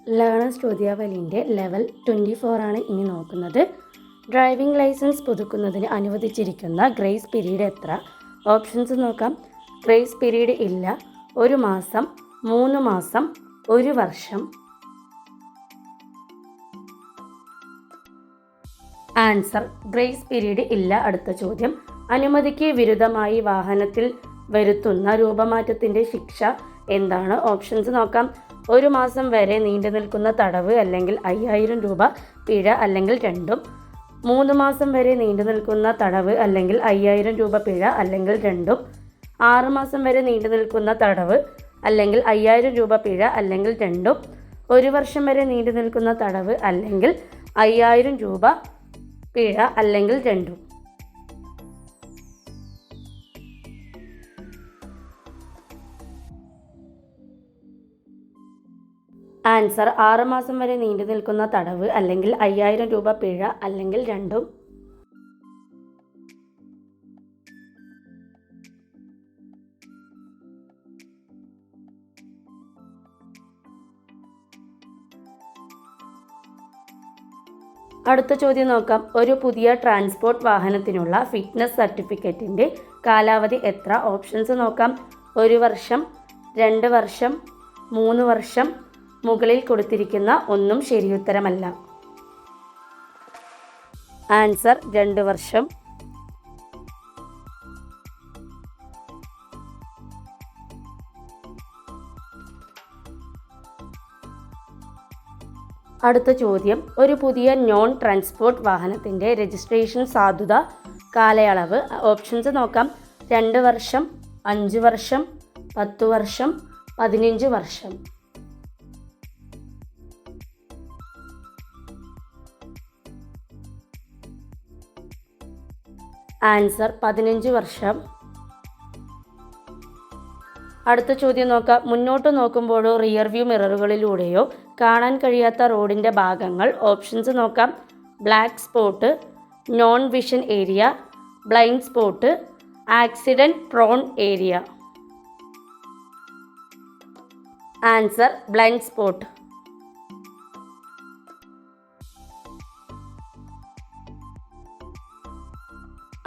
Learners ചോദ്യാവലിൻ്റെ level 24 ആണ് ഇനി നോക്കുന്നത്. ഡ്രൈവിംഗ് ലൈസൻസ് പുതുക്കുന്നതിന് അനുവദിച്ചിരിക്കുന്ന ഗ്രേസ് പീരീഡ് എത്ര? ഓപ്ഷൻസ് നോക്കാം. ഗ്രേസ് പീരീഡ് ഇല്ല, 1 മാസം, 3 മാസം, 1 വർഷം. ആൻസർ ഗ്രേസ് പീരീഡ് ഇല്ല. അടുത്ത ചോദ്യം, അനുമതിക്ക് വിരുദ്ധമായി വാഹനത്തിൽ വരുത്തുന്ന രൂപമാറ്റത്തിൻ്റെ ശിക്ഷ എന്താണ്? ഓപ്ഷൻസ് നോക്കാം. 1 മാസം വരെ നീണ്ടു നിൽക്കുന്ന തടവ് അല്ലെങ്കിൽ 5000 രൂപ പിഴ അല്ലെങ്കിൽ രണ്ടും. 3 മാസം വരെ നീണ്ടു നിൽക്കുന്ന തടവ് അല്ലെങ്കിൽ 5000 രൂപ പിഴ അല്ലെങ്കിൽ രണ്ടും. 6 മാസം വരെ നീണ്ടു നിൽക്കുന്ന തടവ് അല്ലെങ്കിൽ 5000 രൂപ പിഴ അല്ലെങ്കിൽ രണ്ടും. 1 വർഷം വരെ നീണ്ടു നിൽക്കുന്ന തടവ് അല്ലെങ്കിൽ 5000 രൂപ പിഴ അല്ലെങ്കിൽ രണ്ടും. ആൻസർ 6 മാസം വരെ നീണ്ടു നിൽക്കുന്ന തടവ് അല്ലെങ്കിൽ 5000 രൂപ പിഴ അല്ലെങ്കിൽ രണ്ടും. അടുത്ത ചോദ്യം നോക്കാം. ഒരു പുതിയ ട്രാൻസ്പോർട്ട് വാഹനത്തിനുള്ള ഫിറ്റ്നസ് സർട്ടിഫിക്കറ്റിൻ്റെ കാലാവധി എത്ര? ഓപ്ഷൻസ് നോക്കാം. 1 വർഷം, 2 വർഷം, 3 വർഷം. മുകളിൽ കൊടുത്തിരിക്കുന്ന ഒന്നും ശരിയുത്തരമല്ല. ആൻസർ 2 വർഷം. അടുത്ത ചോദ്യം, ഒരു പുതിയ നോൺ ട്രാൻസ്പോർട്ട് വാഹനത്തിൻ്റെ രജിസ്ട്രേഷൻ സാധുത കാലയളവ്. ഓപ്ഷൻസ് നോക്കാം. 2 വർഷം, 5 വർഷം, 10 വർഷം, 15 വർഷം. ആൻസർ 15 വർഷം. അടുത്ത ചോദ്യം നോക്കാം. മുന്നോട്ട് നോക്കുമ്പോഴോ റിയർ വ്യൂ മിററുകളിലൂടെയോ കാണാൻ കഴിയാത്ത റോഡിൻ്റെ ഭാഗങ്ങൾ. ഓപ്ഷൻസ് നോക്കാം. Black spot, non vision area, blind spot, accident prawn area. Answer blind spot.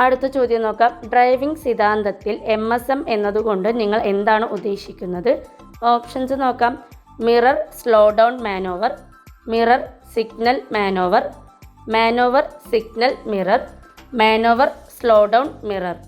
അടുത്ത ചോദ്യം നോക്കാം. ഡ്രൈവിംഗ് സിദ്ധാന്തത്തിൽ MSM എന്നതുകൊണ്ട് നിങ്ങൾ എന്താണ് ഉദ്ദേശിക്കുന്നത്? ഓപ്ഷൻസ് നോക്കാം. Mirror slow down മാനോവർ, mirror signal മാനോവർ, മാനോവർ signal mirror, മാനോവർ slow down mirror.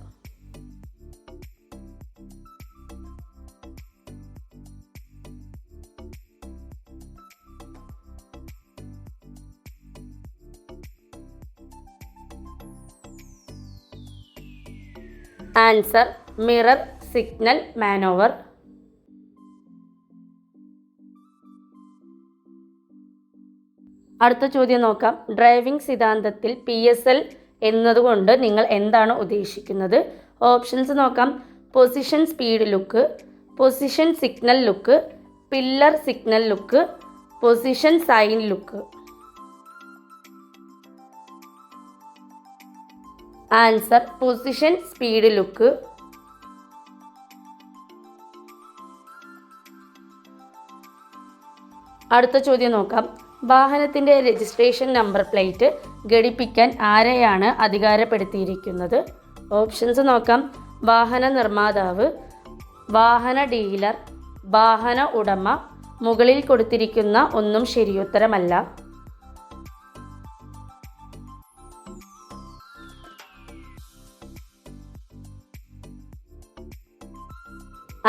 Answer mirror signal മാനോവർ. അടുത്ത ചോദ്യം നോക്കാം. ഡ്രൈവിംഗ് സിദ്ധാന്തത്തിൽ PSL എന്നതുകൊണ്ട് നിങ്ങൾ എന്താണ് ഉദ്ദേശിക്കുന്നത്? ഓപ്ഷൻസ് നോക്കാം. Position speed look, position signal look, pillar signal look, position sign look. Answer position speed look. അടുത്ത ചോദ്യം നോക്കാം. വാഹനത്തിൻ്റെ രജിസ്ട്രേഷൻ നമ്പർ പ്ലേറ്റ് ഘടിപ്പിക്കാൻ ആരെയാണ് അധികാരപ്പെടുത്തിയിരിക്കുന്നത്? ഓപ്ഷൻസ് നോക്കാം. വാഹന നിർമ്മാതാവ്, വാഹന ഡീലർ, വാഹന ഉടമ. മുകളിൽ കൊടുത്തിരിക്കുന്ന ഒന്നും ശരിയുത്തരമല്ല.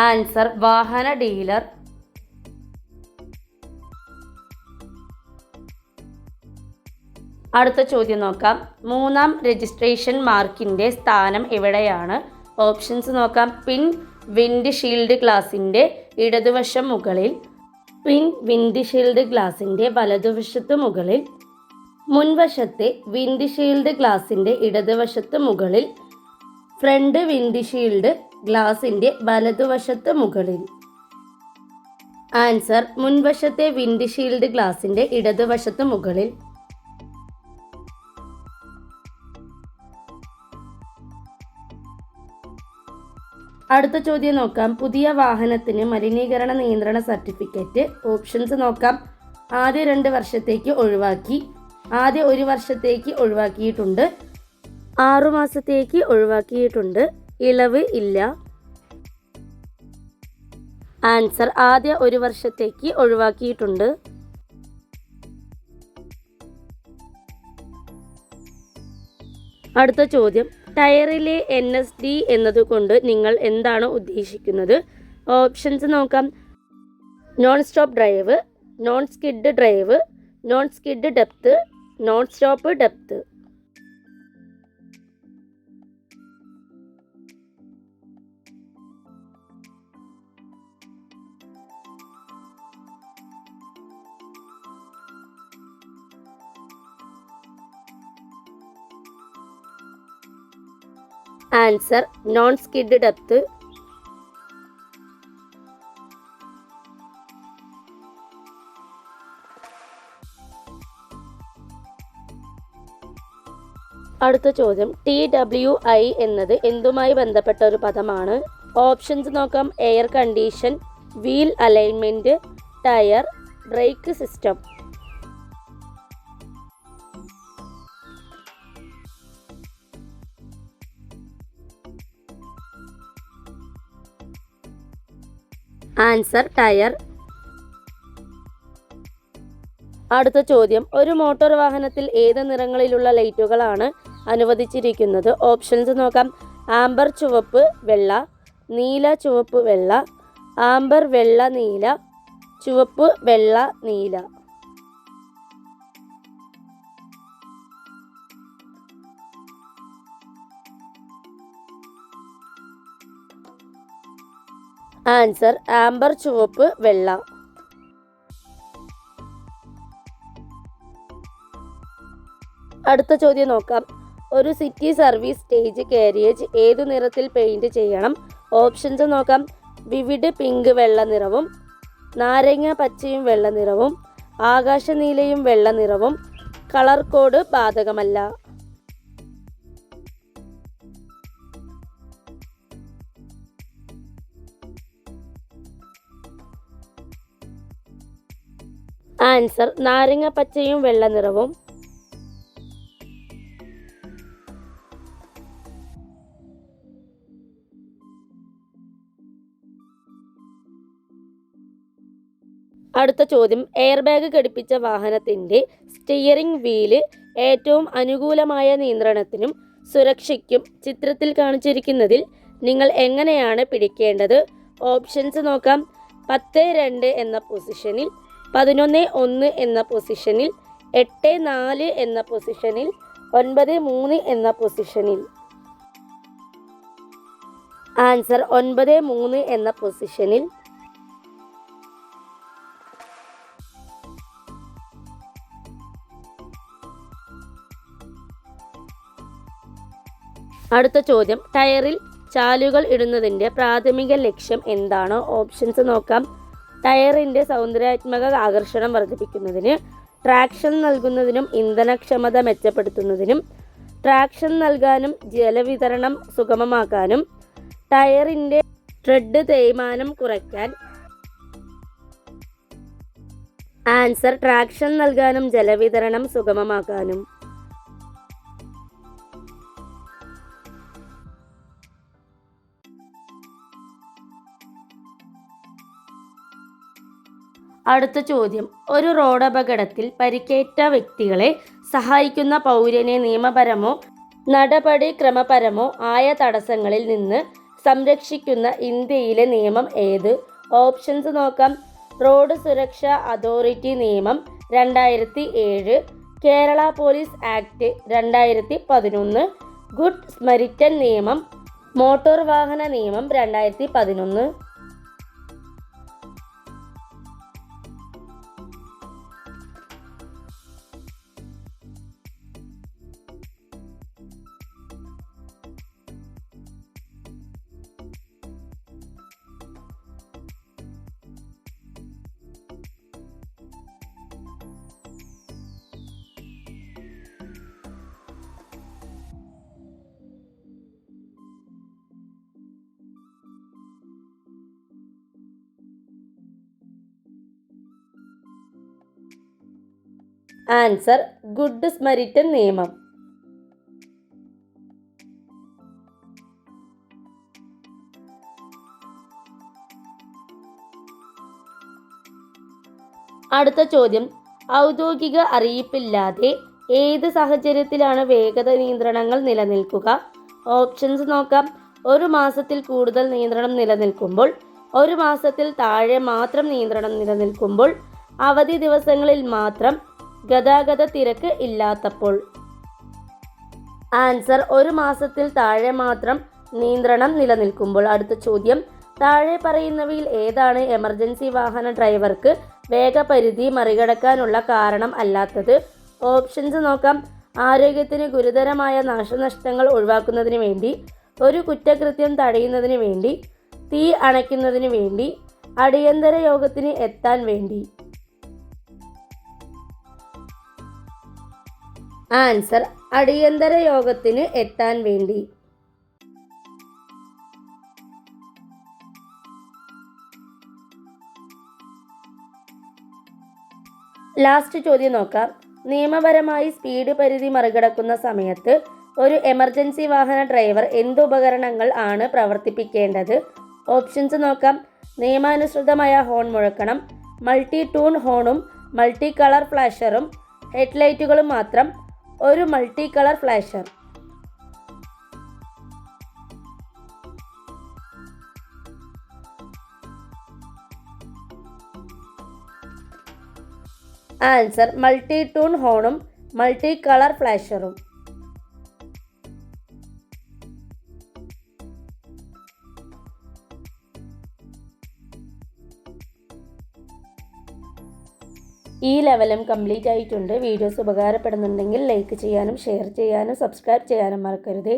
ആൻസർ വാഹന ഡീലർ. അടുത്ത ചോദ്യം നോക്കാം. 3ാം രജിസ്ട്രേഷൻ മാർക്കിൻ്റെ സ്ഥാനം എവിടെയാണ്? ഓപ്ഷൻസ് നോക്കാം. പിൻ വിൻഡ് ഷീൽഡ് ഗ്ലാസിൻ്റെ ഇടതുവശം മുകളിൽ, പിൻ വിൻഡ് ഷീൽഡ് ഗ്ലാസിൻ്റെ വലതുവശത്ത് മുകളിൽ, മുൻവശത്തെ വിൻഡ് ഷീൽഡ് ഗ്ലാസിൻ്റെ ഇടതുവശത്ത് മുകളിൽ, ഫ്രണ്ട് വിൻഡ് ഷീൽഡ് ഗ്ലാസിൻ്റെ വലതുവശത്ത് മുകളിൽ. ആൻസർ മുൻവശത്തെ വിൻഡ് ഷീൽഡ് ഗ്ലാസിൻ്റെ ഇടതുവശത്ത് മുകളിൽ. അടുത്ത ചോദ്യം നോക്കാം. പുതിയ വാഹനത്തിന് മലിനീകരണ നിയന്ത്രണ സർട്ടിഫിക്കറ്റ്. ഓപ്ഷൻസ് നോക്കാം. ആദ്യ 2 വർഷത്തേക്ക് ഒഴിവാക്കി. ആദ്യ 1 വർഷത്തേക്ക് ഒഴിവാക്കിയിട്ടുണ്ട്. 6 മാസത്തേക്ക് ഒഴിവാക്കിയിട്ടുണ്ട്. ഇളവ് ഇല്ല. ആൻസർ ആദ്യ 1 വർഷത്തേക്ക് ഒഴിവാക്കിയിട്ടുണ്ട്. അടുത്ത ചോദ്യം, ടയറിലെ NSD എന്നതുകൊണ്ട് നിങ്ങൾ എന്താണ് ഉദ്ദേശിക്കുന്നത്? ഓപ്ഷൻസ് നോക്കാം. Non stop drive, non skid drive, non skid depth, non stop depth. Answer non skid depth. അടുത്ത ചോദ്യം, TWI എന്നത് എന്തുമായി ബന്ധപ്പെട്ട ഒരു പദമാണ്? ഓപ്ഷൻസ് നോക്കാം. Air condition, wheel alignment, tyre, brake system. Answer tyre. അടുത്ത ചോദ്യം, ഒരു മോട്ടോർ വാഹനത്തിൽ ഏത് നിറങ്ങളിലുള്ള ലൈറ്റുകളാണ് അനുവദിച്ചിരിക്കുന്നത്? ഓപ്ഷൻസ് നോക്കാം. ആംബർ ചുവപ്പ് വെള്ള, നീല ചുവപ്പ് വെള്ള, ആംബർ വെള്ള നീല, ചുവപ്പ് വെള്ള നീല. ആൻസർ ആംബർ ചുവപ്പ് വെള്ള. അടുത്ത ചോദ്യം നോക്കാം. ഒരു സിറ്റി സർവീസ് സ്റ്റേജ് കാരിയേജ് ഏതു നിറത്തിൽ പെയിന്റ് ചെയ്യണം? ഓപ്ഷൻസ് നോക്കാം. വിവിഡ് പിങ്ക് വെള്ള നിറവും, നാരങ്ങ പച്ചയും വെള്ള നിറവും, ആകാശനീലയും വെള്ള നിറവും. കളർ കോഡ് ബാധകമല്ല. ആൻസർ നാരങ്ങ പച്ചയും വെള്ള നിറവും. അടുത്ത ചോദ്യം, എയർ ബാഗ് ഘടിപ്പിച്ച വാഹനത്തിൻ്റെ സ്റ്റിയറിംഗ് വീല് ഏറ്റവും അനുകൂലമായ നിയന്ത്രണത്തിനും സുരക്ഷയ്ക്കും ചിത്രത്തിൽ കാണിച്ചിരിക്കുന്നതിൽ നിങ്ങൾ എങ്ങനെയാണ് പിടിക്കേണ്ടത്? ഓപ്ഷൻസ് നോക്കാം. 10-2 എന്ന പൊസിഷനിൽ, 11-1 എന്ന പൊസിഷനിൽ, 8-4 എന്ന പൊസിഷനിൽ, 9-3 എന്ന പൊസിഷനിൽ. ആൻസർ 9-3 എന്ന പൊസിഷനിൽ. അടുത്ത ചോദ്യം, ടയറിൽ ചാലുകൾ ഇടുന്നതിൻ്റെ പ്രാഥമിക ലക്ഷ്യം എന്താണ്? ഓപ്ഷൻസ് നോക്കാം. ടയറിൻ്റെ സൗന്ദര്യാത്മക ആകർഷണം വർദ്ധിപ്പിക്കുന്നതിന്, ട്രാക്ഷൻ നൽകുന്നതിനും ഇന്ധനക്ഷമത മെച്ചപ്പെടുത്തുന്നതിനും, ട്രാക്ഷൻ നൽകാനും ജലവിതരണം സുഗമമാക്കാനും, ടയറിൻ്റെ ട്രെഡ് തേയ്മാനം കുറയ്ക്കാൻ. ആൻസർ ട്രാക്ഷൻ നൽകാനും ജലവിതരണം സുഗമമാക്കാനും. അടുത്ത ചോദ്യം, ഒരു റോഡപകടത്തിൽ പരിക്കേറ്റ വ്യക്തികളെ സഹായിക്കുന്ന പൗരനെ നിയമപരമോ നടപടിക്രമപരമോ ആയ തടസ്സങ്ങളിൽ നിന്ന് സംരക്ഷിക്കുന്ന ഇന്ത്യയിലെ നിയമം ഏത്? ഓപ്ഷൻസ് നോക്കാം. റോഡ് സുരക്ഷാ അതോറിറ്റി നിയമം 2007, Kerala police act 2011, good Samaritan നിയമം, മോട്ടോർ വാഹന നിയമം 2011. ആൻസർ ഗുഡ് സ്മരിറ്റൻ നിയമം. അടുത്ത ചോദ്യം, ഔദ്യോഗിക അറിയിപ്പില്ലാതെ ഏത് സാഹചര്യത്തിലാണ് വേഗത നിയന്ത്രണങ്ങൾ നിലനിൽക്കുക? ഓപ്ഷൻസ് നോക്കാം. ഒരു മാസത്തിൽ കൂടുതൽ നിയന്ത്രണം നിലനിൽക്കുമ്പോൾ, ഒരു മാസത്തിൽ താഴെ മാത്രം നിയന്ത്രണം നിലനിൽക്കുമ്പോൾ, അവധി ദിവസങ്ങളിൽ മാത്രം, ഗതാഗത തിരക്ക് ഇല്ലാത്തപ്പോൾ. ആൻസർ ഒരു മാസത്തിൽ താഴെ മാത്രം നിയന്ത്രണം നിലനിൽക്കുമ്പോൾ. അടുത്ത ചോദ്യം, താഴെ പറയുന്നവയിൽ ഏതാണ് എമർജൻസി വാഹന ഡ്രൈവർക്ക് വേഗപരിധി മറികടക്കാനുള്ള കാരണം അല്ലാത്തത്? ഓപ്ഷൻസ് നോക്കാം. ആരോഗ്യത്തിന് ഗുരുതരമായ നാശനഷ്ടങ്ങൾ ഒഴിവാക്കുന്നതിന് വേണ്ടി, ഒരു കുറ്റകൃത്യം തടയുന്നതിന് വേണ്ടി, തീ അണയ്ക്കുന്നതിന് വേണ്ടി, അടിയന്തര യോഗത്തിന് എത്താൻ വേണ്ടി. ആൻസർ അടിയന്തര യോഗത്തിന് എത്താൻ വേണ്ടി. ലാസ്റ്റ് ചോദ്യം നോക്കാം. നിയമപരമായി സ്പീഡ് പരിധി മറികടക്കുന്ന സമയത്ത് ഒരു എമർജൻസി വാഹന ഡ്രൈവർ എന്ത് ഉപകരണങ്ങൾ ആണ് പ്രവർത്തിപ്പിക്കേണ്ടത്? ഓപ്ഷൻസ് നോക്കാം. നിയമാനുസൃതമായ ഹോൺ മുഴക്കണം, മൾട്ടി ടൂൺ ഹോണും മൾട്ടി കളർ ഫ്ലാഷറും, ഹെഡ്ലൈറ്റുകളും മാത്രം, ഒരു multi colour flasher. Answer multi tone ഹോണും മൾട്ടി കളർ ഫ്ലാഷറും. ഈ ലെവലും കംപ്ലീറ്റ് ആയിട്ടുണ്ട്. വീഡിയോസ് ഉപകാരപ്പെടുന്നുണ്ടെങ്കിൽ ലൈക്ക് ചെയ്യാനും ഷെയർ ചെയ്യാനും സബ്സ്ക്രൈബ് ചെയ്യാനും മറക്കരുത്.